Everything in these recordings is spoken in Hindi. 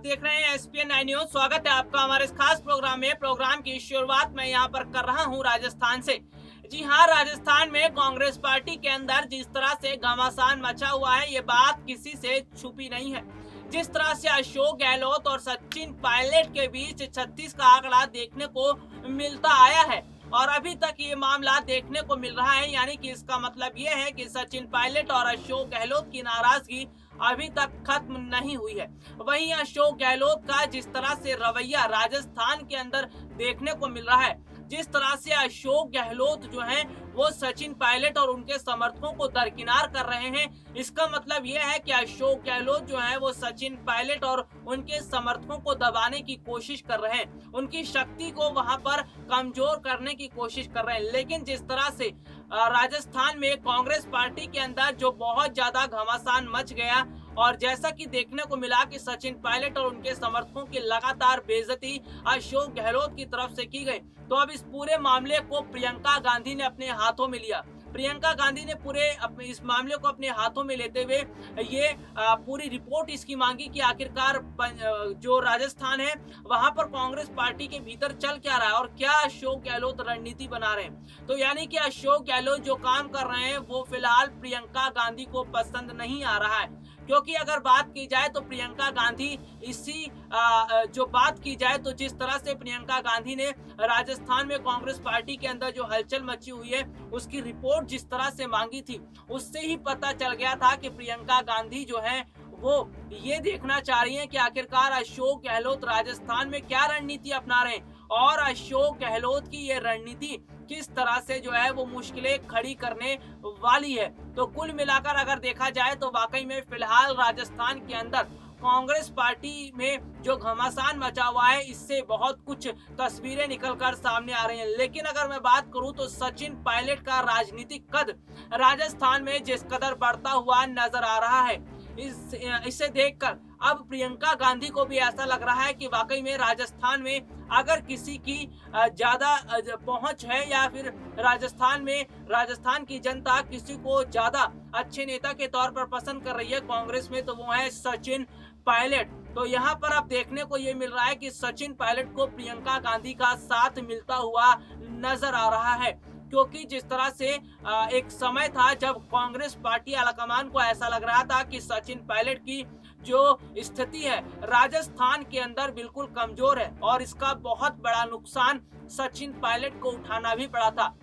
देख रहे हैं एसपीएन 9 न्यूज। स्वागत है आपका हमारे इस खास प्रोग्राम में। प्रोग्राम की शुरुआत मैं यहाँ पर कर रहा हूँ राजस्थान से। जी हाँ, राजस्थान में कांग्रेस पार्टी के अंदर जिस तरह से घमासान मचा हुआ है, ये बात किसी से छुपी नहीं है। जिस तरह से अशोक गहलोत और सचिन पायलट के बीच 36 का आंकड़ा देखने को मिलता आया है और अभी तक ये मामला देखने को मिल रहा है, यानी कि इसका मतलब ये है कि सचिन पायलट और अशोक गहलोत की नाराजगी अभी तक खत्म नहीं हुई है। वहीं अशोक गहलोत का जिस तरह से रवैया राजस्थान के अंदर देखने को मिल रहा है, जिस तरह से अशोक गहलोत जो है वो सचिन पायलट और उनके समर्थकों को दरकिनार कर रहे हैं, इसका मतलब यह है कि अशोक गहलोत जो है वो सचिन पायलट और उनके समर्थकों को दबाने की कोशिश कर रहे हैं, उनकी शक्ति को वहां पर कमजोर करने की कोशिश कर रहे हैं। लेकिन जिस तरह से राजस्थान में कांग्रेस पार्टी के अंदर जो बहुत ज्यादा घमासान मच गया और जैसा कि देखने को मिला कि सचिन पायलट और उनके समर्थकों की लगातार बेइज्जती अशोक गहलोत की तरफ से की गई, तो अब इस पूरे मामले को प्रियंका गांधी ने अपने हाथों में लिया। प्रियंका गांधी ने पूरे इस मामले को अपने हाथों में लेते हुए ये पूरी रिपोर्ट इसकी मांगी कि आखिरकार जो राजस्थान है वहां पर कांग्रेस पार्टी के भीतर चल क्या रहा है और क्या अशोक गहलोत रणनीति बना रहे हैं। तो यानी कि अशोक गहलोत जो काम कर रहे हैं वो फिलहाल प्रियंका गांधी को पसंद नहीं आ रहा है, क्योंकि अगर बात की जाए तो प्रियंका गांधी इसी जो बात की जाए तो जिस तरह से प्रियंका गांधी ने राजस्थान में कांग्रेस पार्टी के अंदर जो हलचल मची हुई है उसकी रिपोर्ट जिस तरह से मांगी थी, उससे ही पता चल गया था कि प्रियंका गांधी जो है वो ये देखना चाह रही हैं कि आखिरकार अशोक गहलोत राजस्थान में क्या रणनीति अपना रहे हैं और अशोक गहलोत की ये रणनीति किस तरह से जो है वो मुश्किलें खड़ी करने वाली है। तो कुल मिलाकर अगर देखा जाए तो वाकई में फिलहाल राजस्थान के अंदर कांग्रेस पार्टी में जो घमासान मचा हुआ है इससे बहुत कुछ तस्वीरें निकलकर सामने आ रही हैं। लेकिन अगर मैं बात करूं तो सचिन पायलट का राजनीतिक कद राजस्थान में जिस कदर बढ़ता हुआ नजर आ रहा है, इसे देखकर अब प्रियंका गांधी को भी ऐसा लग रहा है कि वाकई में राजस्थान में अगर किसी की ज्यादा पहुंच है या फिर राजस्थान की जनता किसी को ज्यादा अच्छे नेता के तौर पर पसंद कर रही है कांग्रेस में, तो वो है सचिन पायलट। तो यहाँ पर अब देखने को ये मिल रहा है कि सचिन पायलट को प्रियंका गांधी का साथ मिलता हुआ नजर आ रहा है, क्योंकि जिस तरह से एक समय था जब कांग्रेस पार्टी आलाकमान को ऐसा लग रहा था कि सचिन पायलट की जो स्थिति है राजस्थान के अंदर बिल्कुल कमजोर है और इसका बहुत बड़ा नुकसान सचिन पायलट को उठाना भी पड़ा था।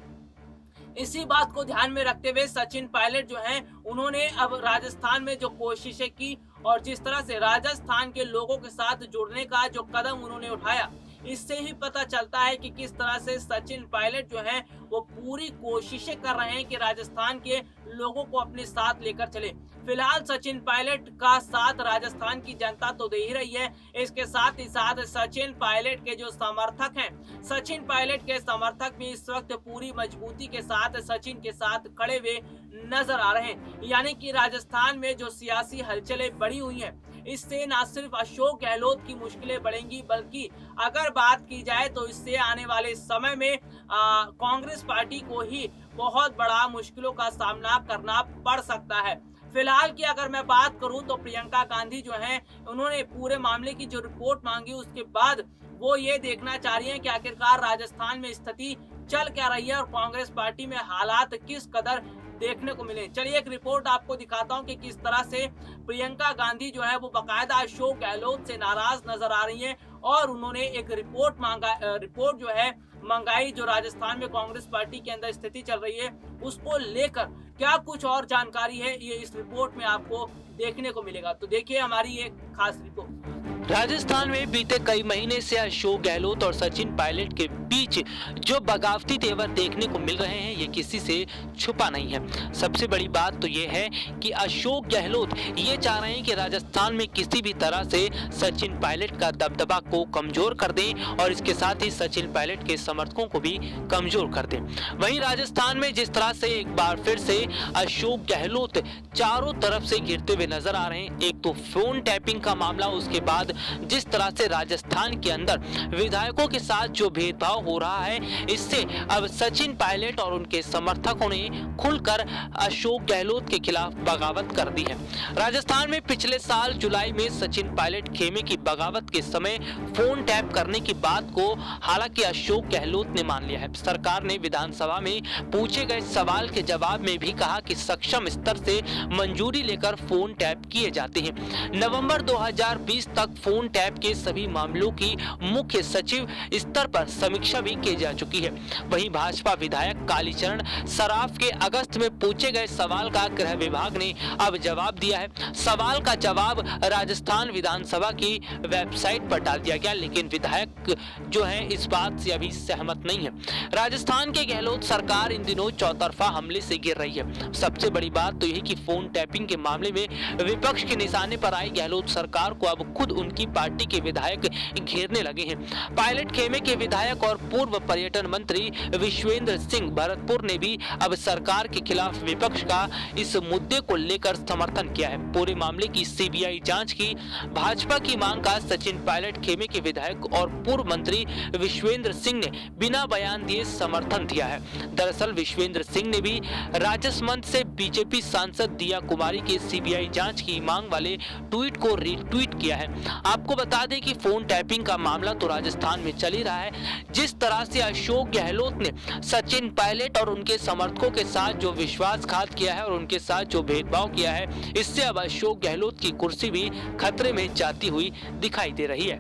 इसी बात को ध्यान में रखते हुए सचिन पायलट जो हैं उन्होंने अब राजस्थान में जो कोशिशें की और जिस तरह से राजस्थान के लोगों के साथ जुड़ने का जो कदम उन्होंने उठाया, इससे ही पता चलता है कि किस तरह से सचिन पायलट जो हैं वो पूरी कोशिशें कर रहे हैं कि राजस्थान के लोगों को अपने साथ लेकर चले। फिलहाल सचिन पायलट का साथ राजस्थान की जनता तो दे ही रही है, इसके साथ ही साथ सचिन पायलट के जो समर्थक हैं, सचिन पायलट के समर्थक भी इस वक्त पूरी मजबूती के साथ सचिन के साथ खड़े हुए नजर आ रहे हैं। यानी कि राजस्थान में जो सियासी हलचलें बढ़ी हुई हैं, इससे न सिर्फ अशोक गहलोत की मुश्किलें बढ़ेंगी, बल्कि अगर बात की जाए तो इससे आने वाले समय में कांग्रेस पार्टी को ही बहुत बड़ा मुश्किलों का सामना करना पड़ सकता है। फिलहाल की अगर मैं बात करूं तो प्रियंका गांधी जो हैं उन्होंने पूरे मामले की जो रिपोर्ट मांगी उसके बाद वो ये देखना चाह रही हैं कि आखिरकार राजस्थान में स्थिति चल क्या रही है और कांग्रेस पार्टी में हालात किस कदर देखने को मिले। चलिए एक रिपोर्ट आपको दिखाता हूं कि किस तरह से प्रियंका गांधी जो है वो बाकायदा अशोक गहलोत से नाराज नजर आ रही हैं और उन्होंने एक रिपोर्ट जो है मंगाई जो राजस्थान में कांग्रेस पार्टी के अंदर स्थिति चल रही है उसको लेकर क्या कुछ और जानकारी है ये इस रिपोर्ट में आपको देखने को मिलेगा। तो देखिए हमारी एक खास रिपोर्ट। राजस्थान में बीते कई महीने से अशोक गहलोत और सचिन पायलट के बीच जो बगावती तेवर देखने को मिल रहे हैं ये किसी से छुपा नहीं है। सबसे बड़ी बात तो ये है कि अशोक गहलोत ये चाह रहे हैं कि राजस्थान में किसी भी तरह से सचिन पायलट का दबदबा को कमजोर कर दें और इसके साथ ही सचिन पायलट के समर्थकों को भी कमजोर कर दें। वहीं राजस्थान में जिस तरह से एक बार फिर से अशोक गहलोत चारों तरफ से घिरते हुए नजर आ रहे हैं, एक तो फोन टैपिंग का मामला, उसके बाद जिस तरह से राजस्थान के अंदर विधायकों के साथ जो भेदभाव हो रहा है, इससे अब सचिन पायलट और उनके समर्थकों ने खुलकर अशोक गहलोत के खिलाफ बगावत कर दी है। राजस्थान में पिछले साल जुलाई में सचिन पायलट खेमे की बगावत के समय फोन टैप करने की बात को हालांकि अशोक गहलोत ने मान लिया है। सरकार ने विधानसभा में पूछे गए सवाल के जवाब में भी कहा कि सक्षम स्तर से मंजूरी लेकर फोन टैप किए जाते हैं। नवंबर 2020 तक फोन टैप के सभी मामलों की मुख्य सचिव स्तर पर समीक्षा भी की जा चुकी है। वहीं भाजपा विधायक कालीचरण सराफ के अगस्त में पूछे गए सवाल का गृह विभाग ने अब जवाब दिया है। सवाल का जवाब राजस्थान विधानसभा की वेबसाइट पर डाल दिया गया, लेकिन विधायक जो है इस बात से अभी सहमत नहीं है। राजस्थान के गहलोत सरकार इन दिनों चौतरफा हमले से घिर रही है। सबसे बड़ी बात तो यह कि फोन टैपिंग के मामले में विपक्ष के निशाने पर आई गहलोत सरकार को अब खुद उनकी पार्टी के विधायक घेरने लगे हैं। पायलट खेमे के विधायक और पूर्व पर्यटन मंत्री विश्वेंद्र सिंह भरतपुर ने भी अब सरकार के खिलाफ विपक्ष का इस मुद्दे को लेकर समर्थन किया है। पूरे मामले की सीबीआई जांच की भाजपा की मांग का सचिन पायलट खेमे के विधायक और पूर्व मंत्री विश्वेंद्र सिंह ने बिना बयान दिए समर्थन दिया है। दरअसल विश्वेंद्र सिंह ने भी राजस्व मंच से बीजेपी सांसद दिया कुमारी के सीबीआई जांच की मांग वाले ट्वीट को रीट्वीट किया है। आपको बता दें कि फोन टैपिंग का मामला तो राजस्थान में चल ही रहा है। जिस तरह से अशोक गहलोत ने सचिन पायलट और उनके समर्थकों के साथ जो विश्वासघात किया है और उनके साथ जो भेदभाव किया है, इससे अब अशोक गहलोत की कुर्सी भी खतरे में जाती हुई दिखाई दे रही है।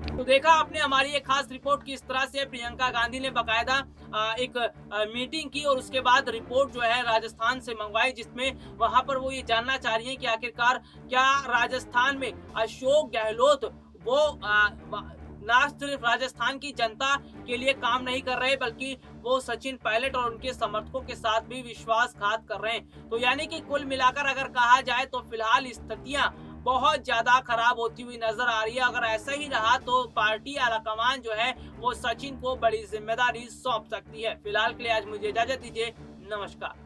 तो देखा आपने हमारी एक खास रिपोर्ट की, इस तरह से प्रियंका गांधी ने बकायदा एक मीटिंग की और उसके बाद रिपोर्ट जो है राजस्थान से मंगवाई, जिसमें वहां पर वो ये जानना चाह रही है कि आखिरकार क्या राजस्थान में अशोक गहलोत वो ना सिर्फ राजस्थान की जनता के लिए काम नहीं कर रहे, बल्कि वो सचिन पायलट और उनके समर्थकों के साथ भी विश्वासघात कर रहे हैं। तो यानी कि कुल मिलाकर अगर कहा जाए तो फिलहाल स्थितियां बहुत ज्यादा खराब होती हुई नजर आ रही है। अगर ऐसा ही रहा तो पार्टी आलाकमान जो है वो सचिन को बड़ी जिम्मेदारी सौंप सकती है। फिलहाल के लिए आज मुझे इजाजत दीजिए, नमस्कार।